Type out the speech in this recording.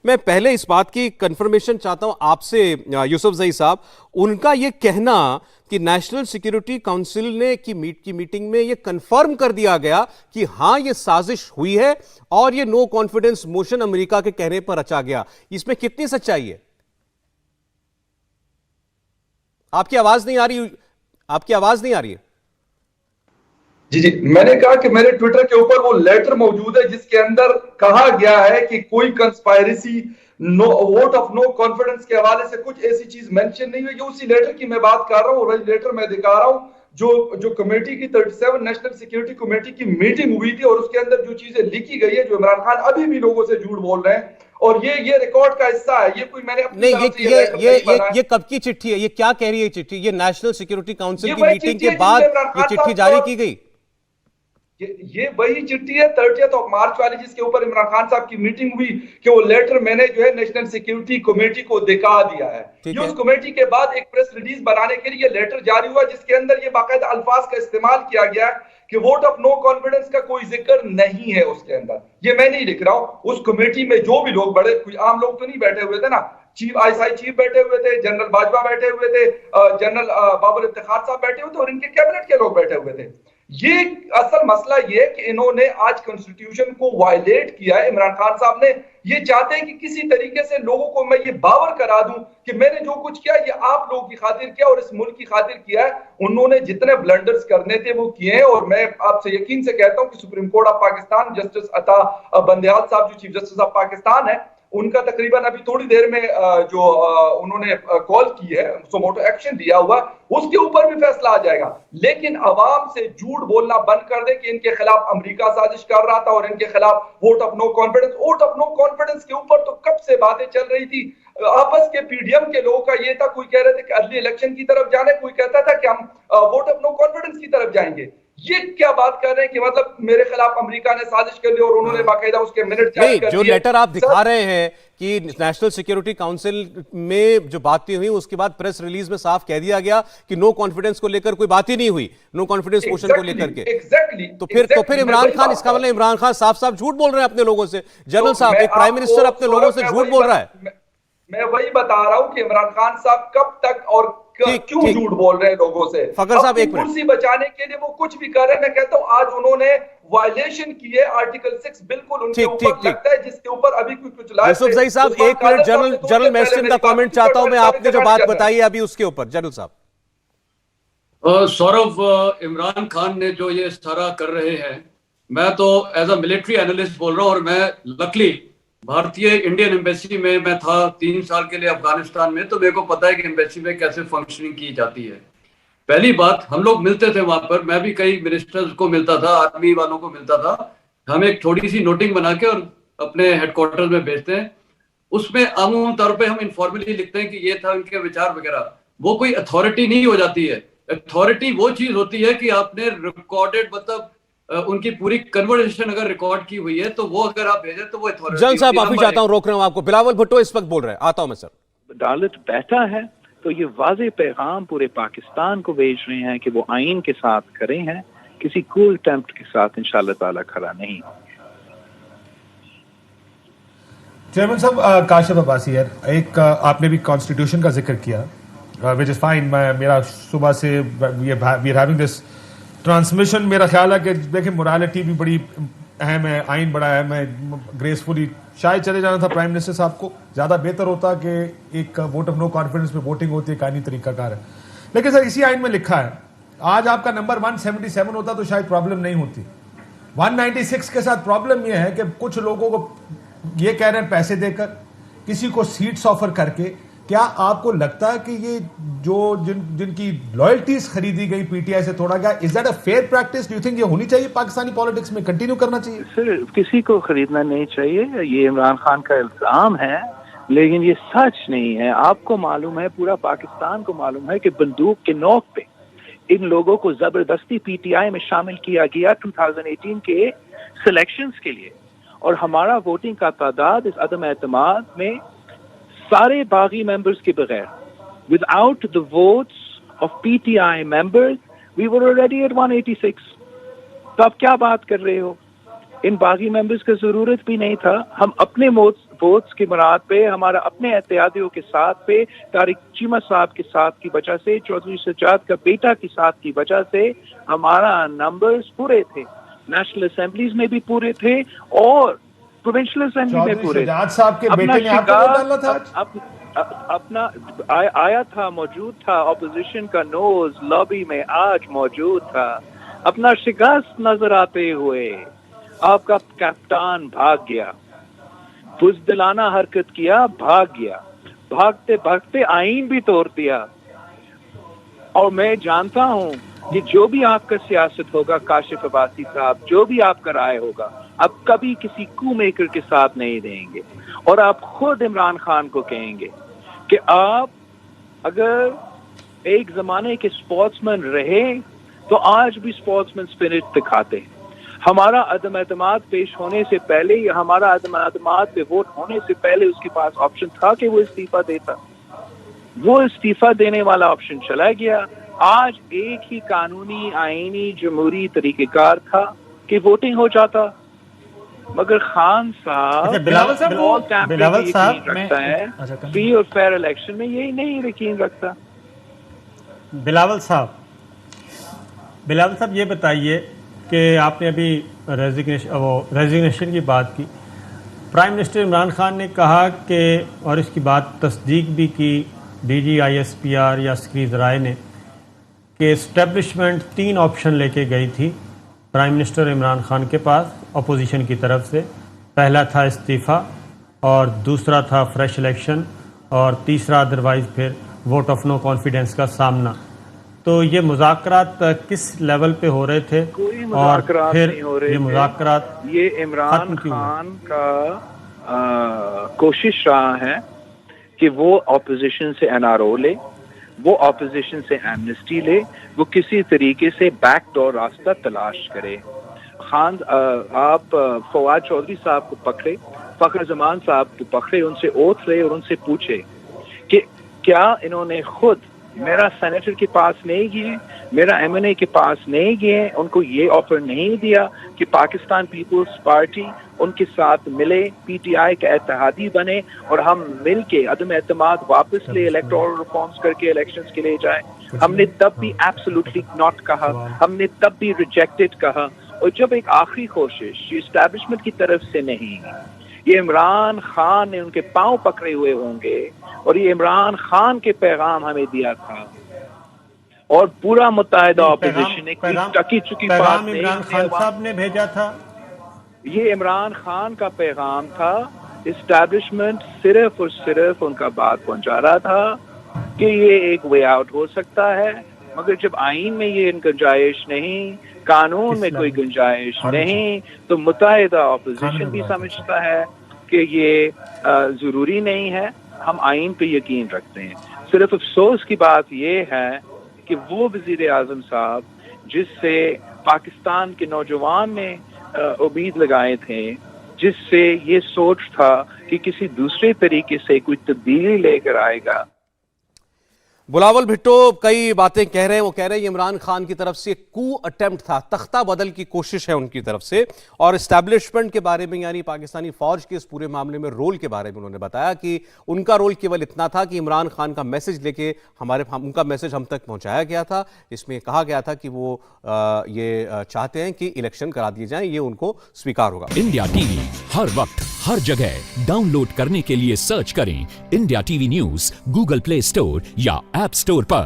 میں پہلے اس بات کی کنفرمیشن چاہتا ہوں آپ سے یوسف زئی صاحب، ان کا یہ کہنا کہ نیشنل سیکیورٹی کونسل نے کی میٹنگ میں یہ کنفرم کر دیا گیا کہ ہاں یہ سازش ہوئی ہے اور یہ نو کانفیڈنس موشن امریکہ کے کہنے پر رچا گیا، اس میں کتنی سچائی ہے؟ آپ کی آواز نہیں آ رہی ہے۔ جی میں نے کہا کہ میرے ٹویٹر کے اوپر وہ لیٹر موجود ہے جس کے اندر کہا گیا ہے کہ کوئی conspiracy vote of no confidence کے حوالے سے کچھ ایسی چیز مینشن نہیں ہوئی۔ یہ اسی لیٹر کی میں بات کر رہا ہوں اور لیٹر میں دکھا رہا ہوں جو کمیٹی کی 37 نیشنل سیکیورٹی کمیٹی کی میٹنگ ہوئی تھی، اور اس کے اندر جو چیزیں لکھی گئی ہے، جو عمران خان ابھی بھی لوگوں سے جھوٹ بول رہے ہیں، اور یہ ریکارڈ کا حصہ ہے۔ یہ کوئی میں نے اپنی طرف سے یہ کب کی چٹھی ہے؟ یہ کیا کہہ رہی ہے چٹھی؟ یہ نیشنل سیکیورٹی کونسل کی میٹنگ کے بعد یہ چٹھی جاری کی گئی؟ یہ وہی چٹھی ہے 30 مارچ والی جس کے اوپر عمران خان صاحب کی میٹنگ ہوئی کہ وہ لیٹر میں نے جو ہے نیشنل سیکیورٹی کمیٹی کو دکھا دیا ہے۔ یہ اس کمیٹی کے بعد ایک پریس ریلیز بنانے کے لیے لیٹر جاری ہوا جس کے اندر یہ باقاعدہ الفاظ کا استعمال کیا گیا ہے کہ ووٹ آف نو کانفیڈنس کا کوئی ذکر نہیں ہے اس کے اندر۔ یہ میں نہیں لکھ رہا ہوں، اس کمیٹی میں جو بھی لوگ بڑے، کوئی عام لوگ تو نہیں بیٹھے ہوئے تھے نا، chief I S I chief بیٹھے ہوئے تھے، جنرل باجوہ بیٹھے ہوئے تھے، جنرل بابر افتخار صاحب بیٹھے ہوئے تھے، اور ان کے کیبنٹ کے لوگ بیٹھے ہوئے تھے۔ یہ اصل مسئلہ یہ ہے کہ انہوں نے آج کنسٹیٹیوشن کو وائلیٹ کیا ہے۔ عمران خان صاحب نے یہ چاہتے ہیں کہ کسی طریقے سے لوگوں کو میں یہ باور کرا دوں کہ میں نے جو کچھ کیا یہ آپ لوگوں کی خاطر کیا اور اس ملک کی خاطر کیا ہے۔ انہوں نے جتنے بلنڈرز کرنے تھے وہ کیے ہیں، اور میں آپ سے یقین سے کہتا ہوں کہ supreme court of Pakistan justice عطا بندیال صاحب جو چیف جسٹس آف پاکستان ہے، ان کا تقریباً ابھی تھوڑی دیر میں جو انہوں نے کال کی ہے، سوموٹو ایکشن لیا ہوا، اس کے اوپر بھی فیصلہ آ جائے گا۔ لیکن عوام سے جھوٹ بولنا بند کر دے کہ ان کے خلاف امریکہ سازش کر رہا تھا اور ان کے خلاف vote of no confidence. Vote of no confidence کے اوپر تو کب سے باتیں چل رہی تھی۔ آپس کے پی ڈی ایم کے لوگوں کا یہ تھا، کوئی کہہ رہے تھے کہ ارلی الیکشن کی طرف جانے، کوئی کہتا تھا کہ ہم ووٹ آف نو کانفیڈنس کی طرف جائیں گے۔ یہ کیا بات کر رہے ہیں کہ مطلب میرے خلاف امریکہ نے سازش کر لی اور انہوں نے باقاعدہ اس کے منٹ جاری کر دیے۔ جو لیٹر آپ دکھا رہے ہیں کہ نیشنل سیکیورٹی کونسل میں جو باتیں ہوئی اس کے بعد پریس ریلیز میں صاف کہہ دیا گیا کہ نو کانفیڈنس کو لے کر کوئی بات ہی نہیں ہوئی، نو کانفیڈنس موشن کو لے کر کے۔ تو پھر عمران خان، اس کا مطلب عمران خان صاف جھوٹ بول رہے ہیں اپنے لوگوں سے۔ جنرل صاحب، ایک پرائم منسٹر اپنے لوگوں سے جھوٹ بول رہا ہے۔ میں وہی بتا رہا ہوں کہ عمران خان صاحب کب تک اور کیوں جھوٹ بول رہے ہیں لوگوں سے۔ فخر صاحب ایک منٹ، کرسی بچانے کے لیے وہ کچھ بھی کر رہے ہیں۔ میں کہتا ہوں آج انہوں نے وائلیشن کی ہے آرٹیکل 6، بالکل ان کے اوپر لگتا ہے جس کے اوپر ابھی کچھ لائے۔ یوسف زئی صاحب ایک منٹ، جنرل میسٹن کا کامنٹ چاہتا ہوں میں، آپ نے جو بات بتائی ہے ابھی اس کے اوپر۔ جنرل صاحب۔ سورب، عمران خان نے جو یہ سارا کر رہے ہیں، میں تو ایز اے ملٹری اینالسٹ بول رہا ہوں، اور میں لکلی بھارتی انڈین ایمبیسی میں تھا 3 سال کے لیے افغانستان میں، تو میرے کو پتا ہے کہ ایمبیسی میں کیسے فنکشننگ کی جاتی ہے۔ پہلی بات، ہم لوگ ملتے تھے وہاں پر، میں بھی کئی منسٹرز کو ملتا تھا، آرمی والوں کو ملتا تھا۔ ہم ایک تھوڑی سی نوٹنگ بنا کے اور اپنے ہیڈ کوارٹرز میں بھیجتے ہیں، اس میں عموماً طور پہ ہم انفارملی لکھتے ہیں کہ یہ تھا ان کے وچار وغیرہ۔ وہ کوئی اتھارٹی نہیں ہو جاتی ہے۔ اتھارٹی وہ چیز ہوتی ہے کہ آپ نے ریکارڈڈ، مطلب ان کی پوری کنورسیشن اگر ریکارڈ کی ہوئی ہے تو وہ اگر آپ بھیجیں تو وہ اتھارٹی۔ جنرل صاحب معافی چاہتا ہوں، روک رہا ہوں آپ کو۔ بلاول بھٹو اس وقت بول رہے ہیں، آتا ہوں میں سر۔ عدالت بیٹھا ہے تو یہ واضح پیغام پورے پاکستان کو بھیج رہے ہیں کہ وہ آئین کے ساتھ کھڑے ہیں، کسی کول ٹیمپٹ کے ساتھ انشاءاللہ تعالیٰ کھڑا نہیں ہوں۔ چیئرمین صاحب، کاشف عباسی ہے، ایک آپ نے بھی کانسٹیٹیوشن کا ذکر کیا، وچ از فائن۔ میرا صبح سے we are having this transmission, میرا خیال ہے کہ دیکھیں موریلٹی بھی بڑی اہم ہے، آئین بڑا اہم ہے۔ گریسفلی شاید چلے جانا تھا پرائم منسٹر صاحب کو، زیادہ بہتر ہوتا کہ ایک ووٹ آف نو کانفیڈنس پہ ووٹنگ ہوتی ہے، ایک آئینی طریقہ کار ہے۔ لیکن سر اسی آئین میں لکھا ہے، آج آپ کا نمبر 177 ہوتا تو شاید پرابلم نہیں ہوتی۔ 196 کے ساتھ پرابلم یہ ہے کہ کچھ لوگوں کو یہ کہہ رہے ہیں پیسے دے کر، کسی کو سیٹس آفر کر کے۔ کیا آپ کو لگتا ہے کہ یہ جو جن کی لائلٹیز خریدی گئی پی ٹی آئی سے توڑا گیا، is that a fair practice? Do you think یہ ہونی چاہیے پاکستانی پالیٹکس میں، کنٹینیو کرنا چاہیے؟ سر کسی کو خریدنا نہیں چاہیے، یہ عمران خان کا الزام ہے، لیکن یہ سچ نہیں ہے۔ آپ کو معلوم ہے، پورا پاکستان کو معلوم ہے کہ بندوق کے نوک پہ ان لوگوں کو زبردستی پی ٹی آئی میں شامل کیا گیا 2018 کے سلیکشنز کے لیے، اور ہمارا ووٹنگ کا تعداد اس عدم اعتماد میں سارے باغی ممبرز کے بغیر، without the votes of PTI members, we were already at 186. تو آپ کیا بات کر رہے ہو؟ ان باغی ممبرز کی ضرورت بھی نہیں تھا، ہم اپنے سپورٹس کی بنیاد پہ، ہمارا اپنے اتحادیوں کے ساتھ پہ، طارق چیمہ صاحب کے ساتھ کی وجہ سے، چودھری سجاد کا بیٹا کے ساتھ کی وجہ سے ہمارا نمبرز پورے تھے، نیشنل اسمبلیز میں بھی پورے تھے اور پروونشل اسمبلی میں پورے تھے۔ سجاد صاحب کے بیٹے نے آپ کو ووٹ ڈالنا تھا؟ اپنا آیا تھا، موجود تھا، اپوزیشن کا نوز لابی میں آج موجود تھا، اپنا شکست نظر آتے ہوئے آپ کا کپتان بھاگ گیا، بزدلانہ حرکت کیا، بھاگ گیا، بھاگتے بھاگتے آئین بھی توڑ دیا۔ اور میں جانتا ہوں کہ جو بھی آپ کا سیاست ہوگا کاشف عباسی صاحب، جو بھی آپ کا رائے ہوگا، آپ کبھی کسی کو میکر کے ساتھ نہیں دیں گے، اور آپ خود عمران خان کو کہیں گے کہ آپ اگر ایک زمانے کے سپورٹس مین رہے تو آج بھی سپورٹس مین اسپرٹ دکھاتے ہیں۔ ہمارا عدم اعتماد پیش ہونے سے پہلے یا ہمارا عدم اعتماد پہ ووٹ ہونے سے پہلے اس کے پاس آپشن تھا کہ وہ استعفیٰ دیتا، وہ استعفیٰ دینے والا آپشن چلا گیا۔ آج ایک ہی قانونی آئینی جمہوری طریقہ کار تھا کہ ووٹنگ ہو جاتا، مگر خان صاحب بلاول صاحب رکھتا ہے فری اور فیئر الیکشن میں، یہی نہیں یقین رکھتا۔ بلاول صاحب یہ بتائیے کہ آپ نے ابھی ریزگنیشن کی بات کی، پرائم منسٹر عمران خان نے کہا کہ، اور اس کی بات تصدیق بھی کی D G I S P R یا سکریز رائے نے، کہ اسٹیبلشمنٹ 3 آپشن لے کے گئی تھی پرائم منسٹر عمران خان کے پاس اپوزیشن کی طرف سے۔ پہلا تھا استعفیٰ، اور دوسرا تھا فریش الیکشن، اور تیسرا ادروائز پھر ووٹ آف نو کانفیڈنس کا سامنا۔ تو یہ مذاکرات کس لیول پہ ہو رہے تھے؟ کوئی مذاکرات نہیں ہو رہے، یہ مذاکرات یہ عمران خان کا کوشش رہا ہے کہ وہ اپوزیشن سے این آر او لے، وہ اپوزیشن سے ایمنسٹی لے، وہ کسی طریقے سے بیک ڈور راستہ تلاش کرے۔ خان آپ فواد چودھری صاحب کو پکڑے، فخر زمان صاحب کو پکڑے، ان سے اوتھ لے اور ان سے پوچھے کہ کیا انہوں نے خود میرا سینیٹر کے پاس نہیں گئے، میرا ایم این اے کے پاس نہیں گئے، ان کو یہ آفر نہیں دیا کہ پاکستان پیپلز پارٹی ان کے ساتھ ملے، پی ٹی آئی کا اتحادی بنے اور ہم مل کے عدم اعتماد واپس لے، الیکٹورل ریفارمز کر کے الیکشنز کے لے جائیں؟ ہم نے تب بھی ایبسولوٹلی ناٹ کہا، ہم نے تب بھی ریجیکٹڈ کہا۔ اور جب ایک آخری کوشش یہ اسٹیبلشمنٹ کی طرف سے نہیں، یہ عمران خان نے ان کے پاؤں پکڑے ہوئے ہوں گے، اور یہ عمران خان کے پیغام ہمیں دیا تھا، اور پورا متحدہ اپوزیشن نے ٹکی چکی بات نہیں، عمران خان صاحب نے بھیجا تھا، یہ عمران خان کا پیغام تھا۔ اسٹیبلشمنٹ صرف اور صرف ان کا بات پہنچا رہا تھا کہ یہ ایک وے آؤٹ ہو سکتا ہے، مگر جب آئین میں یہ گنجائش نہیں، قانون میں کوئی گنجائش نہیں، تو متحدہ اپوزیشن بھی سمجھتا ہے کہ یہ ضروری نہیں ہے۔ ہم آئین پہ یقین رکھتے ہیں۔ صرف افسوس کی بات یہ ہے کہ وہ وزیر اعظم صاحب جس سے پاکستان کے نوجوان نے امید لگائے تھے، جس سے یہ سوچ تھا کہ کسی دوسرے طریقے سے کوئی تبدیلی لے کر آئے گا۔ بلاول بھٹو کئی باتیں کہہ رہے ہیں، وہ کہہ رہے ہیں یہ عمران خان کی طرف سے کو اٹیمپٹ تھا، تختہ بدل کی کوشش ہے ان کی طرف سے، اور اسٹیبلشمنٹ کے بارے میں یعنی پاکستانی فوج کے اس پورے معاملے میں رول کے بارے میں انہوں نے بتایا کہ ان کا رول کیول اتنا تھا کہ عمران خان کا میسج لے کے ان کا میسج ہم تک پہنچایا گیا تھا۔ اس میں کہا گیا تھا کہ وہ یہ چاہتے ہیں کہ الیکشن کرا دیے جائیں، یہ ان کو سویکار ہوگا۔ انڈیا ٹی وی ہر وقت ہر جگہ ڈاؤن لوڈ کرنے کے لیے سرچ کریں India T V news Google Play store یا ایپ اسٹور پر۔